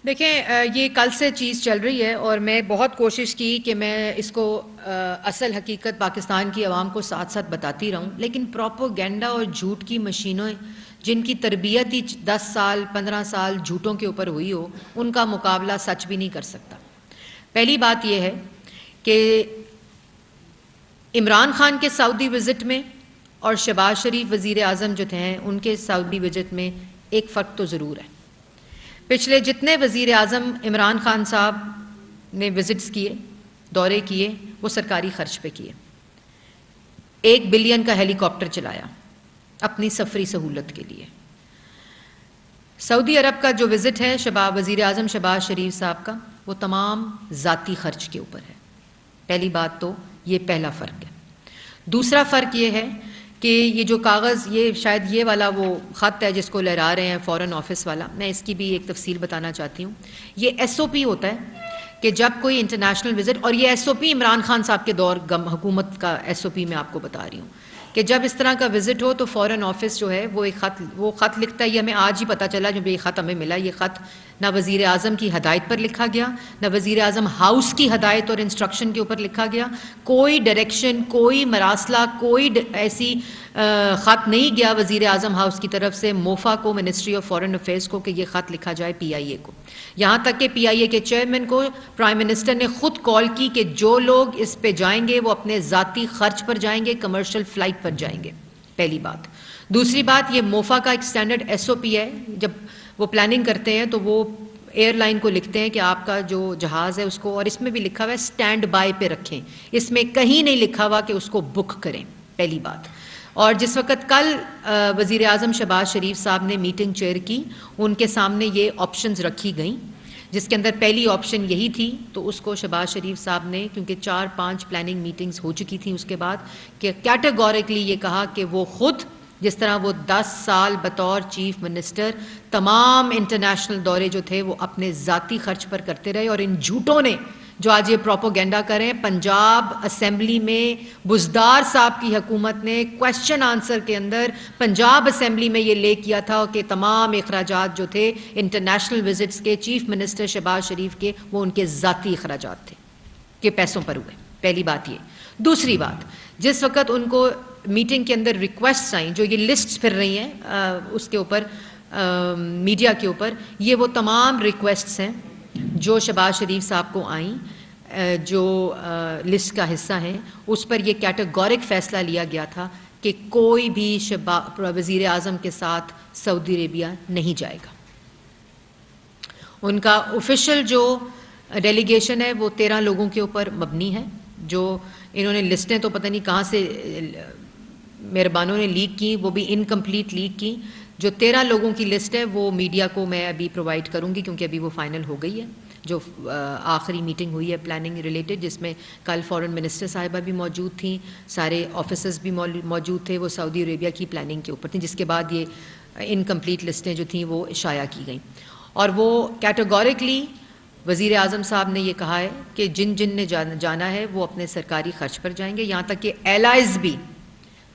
دیکھیں یہ کل سے چیز چل رہی ہے اور میں بہت کوشش کی کہ میں اس کو اصل حقیقت پاکستان کی عوام کو ساتھ ساتھ بتاتی رہوں، لیکن پروپیگنڈا اور جھوٹ کی مشینیں جن کی تربیت ہی 10 سال 15 سال جھوٹوں کے اوپر ہوئی ہو، ان کا مقابلہ سچ بھی نہیں کر سکتا۔ پہلی بات یہ ہے کہ عمران خان کے سعودی وزٹ میں اور شہباز شریف وزیر اعظم جو تھے ان کے سعودی وزٹ میں ایک فرق تو ضرور ہے۔ پچھلے جتنے وزیر اعظم عمران خان صاحب نے وزٹس کیے، دورے کیے، وہ سرکاری خرچ پہ کیے۔ 1 بلین کا ہیلی کاپٹر چلایا اپنی سفری سہولت کے لیے۔ سعودی عرب کا جو وزٹ ہے وزیر اعظم شہباز شریف صاحب کا، وہ تمام ذاتی خرچ کے اوپر ہے۔ پہلی بات تو یہ پہلا فرق ہے۔ دوسرا فرق یہ ہے کہ یہ جو کاغذ، یہ شاید یہ والا وہ خط ہے جس کو لہرا رہے ہیں فورن آفس والا، میں اس کی بھی ایک تفصیل بتانا چاہتی ہوں۔ یہ ایس او پی ہوتا ہے کہ جب کوئی انٹرنیشنل وزٹ، اور یہ ایس او پی عمران خان صاحب کے دور حکومت کا ایس او پی میں آپ کو بتا رہی ہوں کہ جب اس طرح کا وزٹ ہو تو فورن آفس جو ہے وہ ایک خط لکھتا ہے۔ یہ ہمیں آج ہی پتہ چلا جب یہ خط ہمیں ملا، یہ خط نہ وزیر اعظم کی ہدایت پر لکھا گیا، نہ وزیر اعظم ہاؤس کی ہدایت اور انسٹرکشن کے اوپر لکھا گیا، کوئی ڈائریکشن، کوئی مراسلہ، کوئی ایسی خط نہیں گیا وزیر اعظم ہاؤس کی طرف سے موفا کو، منسٹری آف فارن افیئرس کو، کہ یہ خط لکھا جائے پی آئی اے کو۔ یہاں تک کہ پی آئی اے کے چیئرمین کو پرائم منسٹر نے خود کال کی کہ جو لوگ اس پہ جائیں گے وہ اپنے ذاتی خرچ پر جائیں گے، کمرشل فلائٹ پر جائیں گے۔ پہلی بات۔ دوسری بات، یہ موفا کا ایک سٹینڈرڈ ایس او پی ہے، جب وہ پلاننگ کرتے ہیں تو وہ ایئر لائن کو لکھتے ہیں کہ آپ کا جو جہاز ہے اس کو، اور اس میں بھی لکھا ہوا ہے سٹینڈ بائی پہ رکھیں، اس میں کہیں نہیں لکھا ہوا کہ اس کو بک کریں۔ پہلی بات۔ اور جس وقت کل وزیر اعظم شہباز شریف صاحب نے میٹنگ چیئر کی، ان کے سامنے یہ آپشنز رکھی گئیں، جس کے اندر پہلی آپشن یہی تھی، تو اس کو شہباز شریف صاحب نے، کیونکہ 4-5 پلاننگ میٹنگز ہو چکی تھیں اس کے بعد، کہ کیٹیگوریکلی یہ کہا کہ وہ خود، جس طرح وہ 10 سال بطور چیف منسٹر تمام انٹرنیشنل دورے جو تھے وہ اپنے ذاتی خرچ پر کرتے رہے، اور ان جھوٹوں نے جو آج یہ پروپیگنڈا کریں، پنجاب اسمبلی میں بزدار صاحب کی حکومت نے کویسچن آنسر کے اندر پنجاب اسمبلی میں یہ لے کیا تھا کہ تمام اخراجات جو تھے انٹرنیشنل وزٹس کے چیف منسٹر شہباز شریف کے، وہ ان کے ذاتی اخراجات تھے کہ پیسوں پر ہوئے۔ پہلی بات یہ۔ دوسری بات، جس وقت ان کو میٹنگ کے اندر ریکویسٹس آئیں، جو یہ لسٹس پھر رہی ہیں اس کے اوپر میڈیا کے اوپر، یہ وہ تمام ریکویسٹس ہیں جو شہباز شریف صاحب کو آئیں، جو لسٹ کا حصہ ہیں، اس پر یہ کیٹیگورک فیصلہ لیا گیا تھا کہ کوئی بھی وزیر اعظم کے ساتھ سعودی عربیہ نہیں جائے گا۔ ان کا آفیشیل جو ڈیلیگیشن ہے وہ 13 لوگوں کے اوپر مبنی ہے، جو انہوں نے لسٹیں تو پتہ نہیں کہاں سے مہربانوں نے لیک کی، وہ بھی انکمپلیٹ لیک کی۔ جو 13 لوگوں کی لسٹ ہے وہ میڈیا کو میں ابھی پرووائڈ کروں گی، کیونکہ ابھی وہ فائنل ہو گئی ہے، جو آخری میٹنگ ہوئی ہے پلاننگ ریلیٹڈ، جس میں کل فورن منسٹر صاحبہ بھی موجود تھیں، سارے آفیسرز بھی موجود تھے، وہ سعودی عربیہ کی پلاننگ کے اوپر تھیں، جس کے بعد یہ انکمپلیٹ لسٹیں جو تھیں وہ شائع کی گئیں۔ اور وہ کیٹیگوریکلی وزیر اعظم صاحب نے یہ کہا ہے کہ جن نے جانا ہے وہ اپنے سرکاری خرچ پر جائیں گے، یہاں تک کہ ایلائز بھی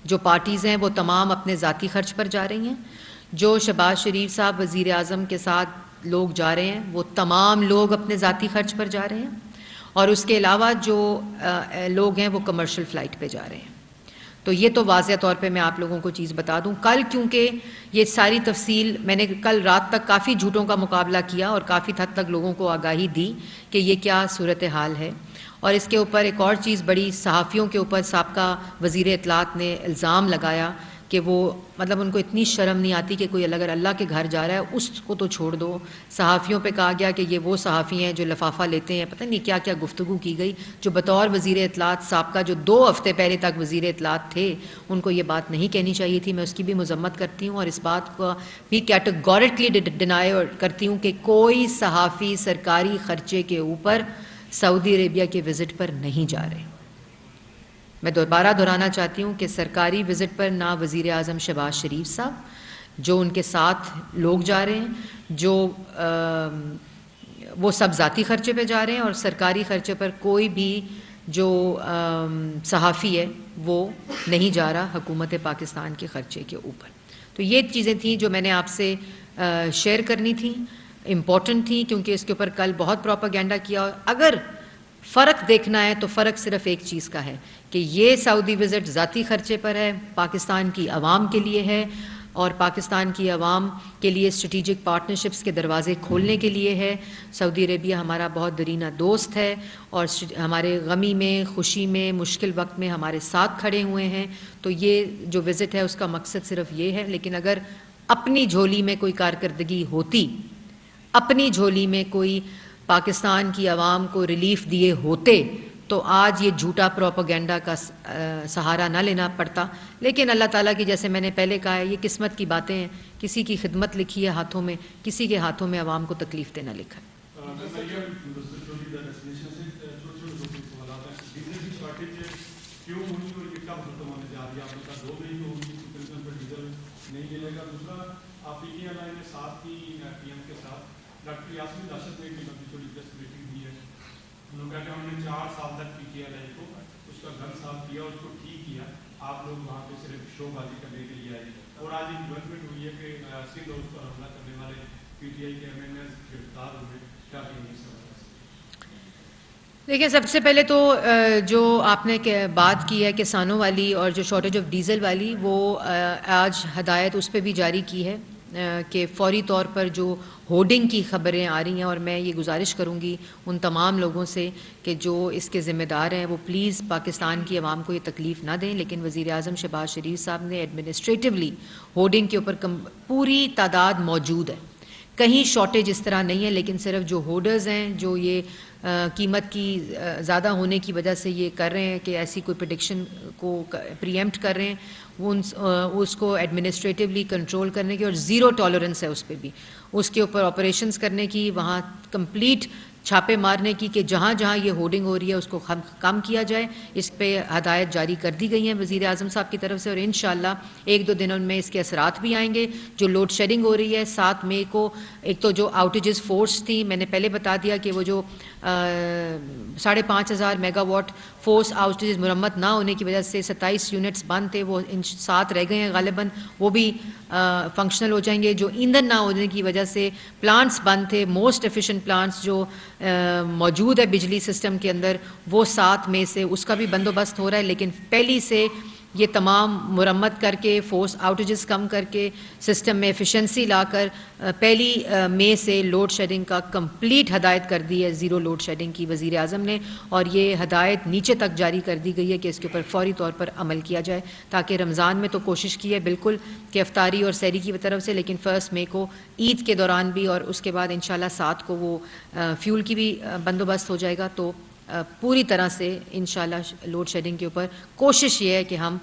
جو پارٹیز ہیں وہ تمام اپنے ذاتی خرچ پر جا رہی ہیں۔ جو شہباز شریف صاحب وزیر اعظم کے ساتھ لوگ جا رہے ہیں وہ تمام لوگ اپنے ذاتی خرچ پر جا رہے ہیں، اور اس کے علاوہ جو لوگ ہیں وہ کمرشل فلائٹ پہ جا رہے ہیں۔ تو یہ تو واضح طور پہ میں آپ لوگوں کو چیز بتا دوں۔ کل کیونکہ یہ ساری تفصیل میں نے کل رات تک کافی جھوٹوں کا مقابلہ کیا اور کافی حد تک لوگوں کو آگاہی دی کہ یہ کیا صورتحال ہے، اور اس کے اوپر ایک اور چیز بڑی، صحافیوں کے اوپر سابقہ وزیر اطلاعات نے الزام لگایا کہ وہ مطلب ان کو اتنی شرم نہیں آتی کہ کوئی اگر اللہ کے گھر جا رہا ہے اس کو تو چھوڑ دو۔ صحافیوں پہ کہا گیا کہ یہ وہ صحافی ہیں جو لفافہ لیتے ہیں، پتہ نہیں کیا کیا گفتگو کی گئی، جو بطور وزیر اطلاعات سابقہ جو 2 ہفتے پہلے تک وزیر اطلاعات تھے، ان کو یہ بات نہیں کہنی چاہیے تھی۔ میں اس کی بھی مذمت کرتی ہوں، اور اس بات کو بھی کیٹیگوریکلی ڈینائی کرتی ہوں کہ کوئی صحافی سرکاری خرچے کے اوپر سعودی عربیہ کے وزٹ پر نہیں جا رہے۔ میں دوبارہ دہرانا چاہتی ہوں کہ سرکاری وزٹ پر نہ وزیر اعظم شہباز شریف صاحب، جو ان کے ساتھ لوگ جا رہے ہیں، جو وہ سب ذاتی خرچے پہ جا رہے ہیں، اور سرکاری خرچے پر کوئی بھی جو صحافی ہے وہ نہیں جا رہا حکومت پاکستان کے خرچے کے اوپر۔ تو یہ چیزیں تھیں جو میں نے آپ سے شیئر کرنی تھیں۔ امپورٹنٹ تھیں کیونکہ اس کے اوپر کل بہت پروپیگنڈا کیا. اگر فرق دیکھنا ہے تو فرق صرف ایک چیز کا ہے کہ یہ سعودی وزٹ ذاتی خرچے پر ہے, پاکستان کی عوام کے لیے ہے, اور پاکستان کی عوام کے لیے اسٹریٹجک پارٹنرشپس کے دروازے کھولنے کے لیے ہے. سعودی عربیہ ہمارا بہت درینہ دوست ہے اور ہمارے غمی میں, خوشی میں, مشکل وقت میں ہمارے ساتھ کھڑے ہوئے ہیں. تو یہ جو وزٹ ہے اس کا مقصد صرف یہ ہے. لیکن اگر اپنی جھولی میں کوئی کارکردگی ہوتی, اپنی جھولی میں کوئی پاکستان کی عوام کو ریلیف دیے ہوتے, تو آج یہ جھوٹا پروپیگنڈا کا سہارا نہ لینا پڑتا. لیکن اللہ تعالیٰ کی, جیسے میں نے پہلے کہا ہے, یہ قسمت کی باتیں ہیں. کسی کی خدمت لکھی ہے ہاتھوں میں, کسی کے ہاتھوں میں عوام کو تکلیف دینا لکھا ہے. ڈاکٹر یاسمین داشت نے ایک چھوٹی پریس بریفنگ دی ہے. انہوں نے کہا کہ ہم نے 4 سال تک پی ٹی آئی اے کو اس کا گھر صاف کیا, اس کو ٹھیک کیا, آپ لوگ وہاں پہ صرف شو بازی کرنے کے لیے آئے. اور آج ایک ڈیولپمنٹ ہوئی ہے کہ سندھ ہاؤس پر حملہ کرنے والے پی ٹی آئی کے ایم این ایز گرفتار ہوئے. کیا کہیں گے سر؟ دیکھیں, سب سے پہلے تو جو آپ نے بات کی ہے کسانوں والی اور جو شارٹیج آف ڈیزل والی, وہ آج ہدایت اس پہ بھی جاری کی ہے کہ فوری طور پر جو ہورڈنگ کی خبریں آ رہی ہیں, اور میں یہ گزارش کروں گی ان تمام لوگوں سے کہ جو اس کے ذمہ دار ہیں وہ پلیز پاکستان کی عوام کو یہ تکلیف نہ دیں. لیکن وزیر اعظم شہباز شریف صاحب نے ایڈمنسٹریٹولی ہورڈنگ کے اوپر پوری تعداد موجود ہے, کہیں شارٹیج اس طرح نہیں ہے. لیکن صرف جو ہورڈرز ہیں جو یہ قیمت کی زیادہ ہونے کی وجہ سے یہ کر رہے ہیں کہ ایسی کوئی پریڈکشن کو پری ایمپٹ کر رہے ہیں, وہ اس کو ایڈمنسٹریٹولی کنٹرول کرنے کی, اور زیرو ٹالرنس ہے اس پہ بھی, اس کے اوپر آپریشنز کرنے کی, وہاں کمپلیٹ چھاپے مارنے کی کہ جہاں جہاں یہ ہورڈنگ ہو رہی ہے اس کو کم کیا جائے. اس پہ ہدایت جاری کر دی گئی ہیں وزیر اعظم صاحب کی طرف سے, اور انشاءاللہ 1-2 دنوں میں اس کے اثرات بھی آئیں گے. جو لوڈ شیڈنگ ہو رہی ہے 7 مئی کو, ایک تو جو آؤٹیجز فورس تھیں, میں نے پہلے بتا دیا کہ وہ جو 5,500 میگا واٹ فورس آؤٹیجز مرمت نہ ہونے کی وجہ سے 27 یونٹس بند تھے, وہ 7 رہ گئے ہیں غالباً, وہ بھی فنکشنل ہو جائیں گے. جو ایندھن نہ ہونے کی وجہ سے پلانٹس بند تھے, موسٹ ایفیشینٹ پلانٹس جو موجود ہے بجلی سسٹم کے اندر, وہ 7 مئی سے اس کا بھی بندوبست ہو رہا ہے. لیکن پہلی سے یہ تمام مرمت کر کے, فورس آؤٹیجز کم کر کے, سسٹم میں ایفیشنسی لا کر 1 مئی سے لوڈ شیڈنگ کا کمپلیٹ ہدایت کر دی ہے, زیرو لوڈ شیڈنگ کی وزیر اعظم نے. اور یہ ہدایت نیچے تک جاری کر دی گئی ہے کہ اس کے اوپر فوری طور پر عمل کیا جائے, تاکہ رمضان میں تو کوشش کی ہے بالکل کہ افطاری اور سحری کی طرف سے, لیکن 1 مئی کو عید کے دوران بھی, اور اس کے بعد انشاءاللہ 7 کو وہ فیول کی بھی بندوبست ہو جائے گا. تو پوری طرح سے انشاءاللہ لوڈ شیڈنگ کے اوپر کوشش یہ ہے کہ ہم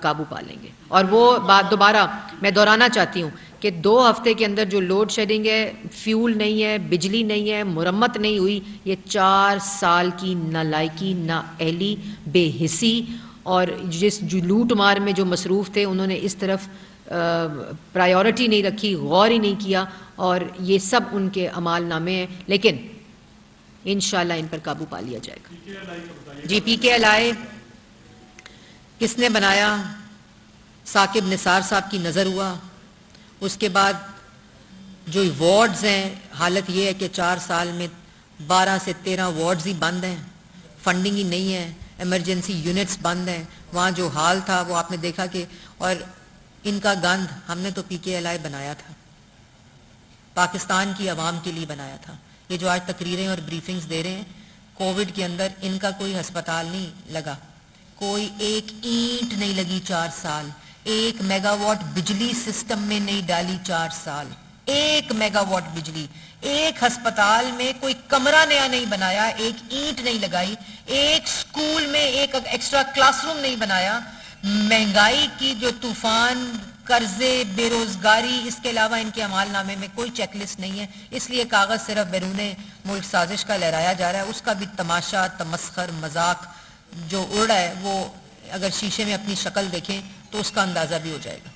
قابو پا لیں گے. اور وہ بات دوبارہ میں دہرانا چاہتی ہوں کہ 2 ہفتے کے اندر جو لوڈ شیڈنگ ہے, فیول نہیں ہے, بجلی نہیں ہے, مرمت نہیں ہوئی, یہ 4 سال کی نالائکی, نااہلی, بے حسی, اور جو لوٹ مار میں جو مصروف تھے انہوں نے اس طرف پرائیورٹی نہیں رکھی, غور ہی نہیں کیا, اور یہ سب ان کے اعمال نامے ہیں. لیکن انشاءاللہ ان پر قابو پا لیا جائے گا. جی, پی کے ایل آئی کس نے بنایا؟ ثاقب نثار صاحب کی نظر ہوا. اس کے بعد جو وارڈز ہیں, حالت یہ ہے کہ 4 سال میں 12 سے 13 وارڈز ہی بند ہیں, فنڈنگ ہی نہیں ہے, ایمرجنسی یونٹس بند ہیں. وہاں جو حال تھا وہ آپ نے دیکھا کہ, اور ان کا گند ہم نے تو پی کے ایل آئی بنایا تھا, پاکستان کی عوام کے لیے بنایا تھا. یہ جو آج تقریریں اور بریفنگز دے رہے ہیں, کووڈ کے اندر ان کا کوئی ہسپتال نہیں لگا, کوئی ایک اینٹ نہیں لگی 4 سال, 1 میگا واٹ بجلی سسٹم میں نہیں ڈالی 4 سال, 1 میگا واٹ بجلی, ایک ہسپتال میں کوئی کمرہ نیا نہیں بنایا, ایک اینٹ نہیں لگائی, ایک سکول میں ایک ایکسٹرا کلاس روم نہیں بنایا. مہنگائی کی جو طوفان, قرضے, بے روزگاری, اس کے علاوہ ان کے عمال نامے میں کوئی چیک لسٹ نہیں ہے. اس لیے کاغذ صرف بیرون ملک سازش کا لہرایا جا رہا ہے. اس کا بھی تماشا, تمسخر, مذاق جو اڑ رہا ہے, وہ اگر شیشے میں اپنی شکل دیکھیں تو اس کا اندازہ بھی ہو جائے گا.